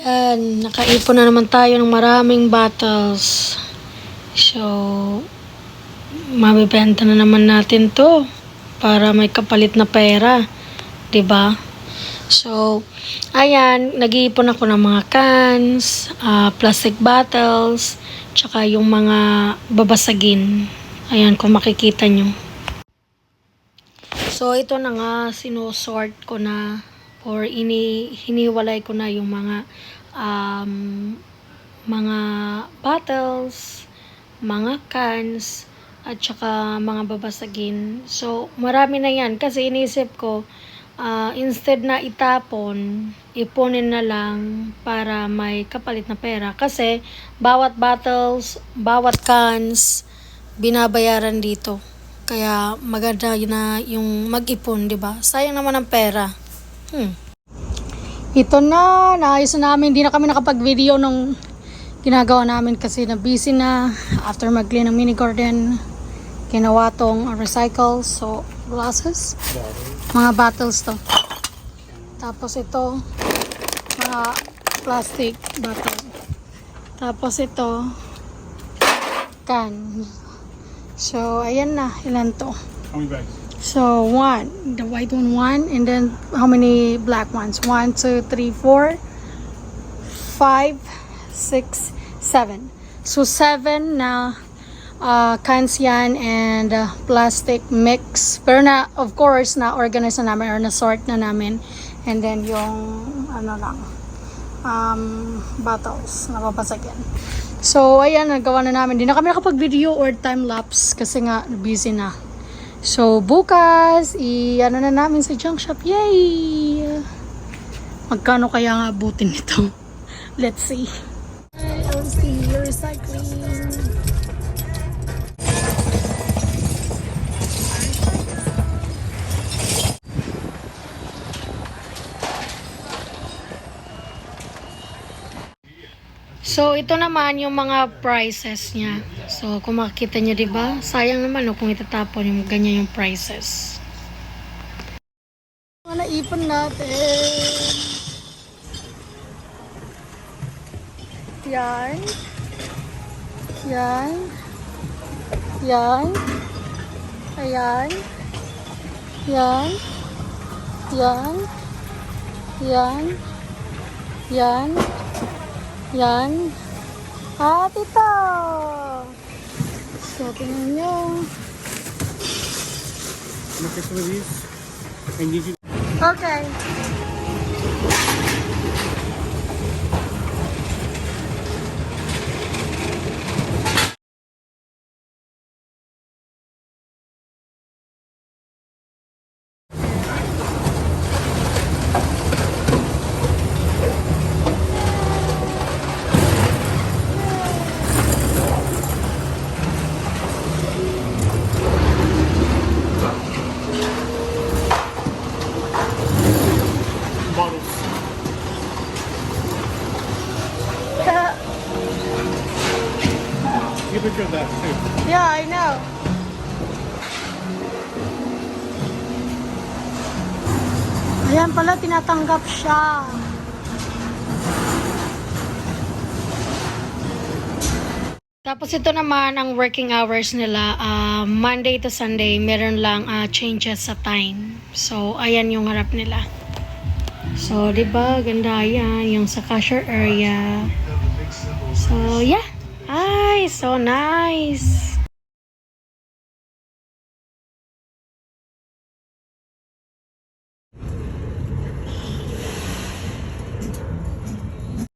Yan, nakaipon na naman tayo ng maraming bottles. So, mabibenta na naman natin to para may kapalit na pera, 'di ba? So, ayan, nag-iipon ako ng mga cans, plastic bottles, tsaka yung mga babasagin. Ayan, kung makikita nyo. So, ito na nga, sinusort ko na or hiniwalay ko na yung mga bottles, mga cans, at saka mga babasagin. So, marami na yan kasi inisip ko, instead na itapon, ipunin na lang para may kapalit na pera. Kasi, bawat bottles, bawat cans, binabayaran dito. Kaya, maganda na yung mag-ipon, di ba? Sayang naman ang pera. Ito na, naayos na namin. Hindi na kami nakapag-video nung ginagawa namin kasi na busy na after mag-clean ng mini garden. Ginawa tong recycle, so glasses, mga bottles to. Tapos ito, mga plastic bottle. Tapos ito, can. So, ayan na, ilan to? How many bags? So, one, the white one, and then how many black ones? 1, 2, 3, 4, 5, 6, 7. So, 7 na cans yan and plastic mix. Pero na, of course, na-organize na namin or na-sort na namin. And then yung, bottles na babasagin. So, ayan, nagawa na namin. Di na kami nakapag-video or time-lapse kasi nga, busy na. So, bukas, na namin sa junk shop. Yay! Magkano kaya nga abutin nito? Let's see. LC Recycling. So, ito naman yung mga prices niya. So, kung makikita niyo, di ba? Sayang naman kung itatapon yung ganyan yung prices. Mga naipon natin. Yan. Yan. Yan. Ayan. Yan. Yan. Yan. Yan. Yan. At ito. So, tingnan nyo. Look at some of these. And you can... Okay. bottles. Take a picture of that too. Yeah, I know. Ayan pala, tinatanggap siya. Tapos ito naman ang working hours nila. Monday to Sunday, meron lang changes sa time. So, ayan yung harap nila. So, di ba ganda yan. Yung sa cashier area. So, yeah. Ay, so nice.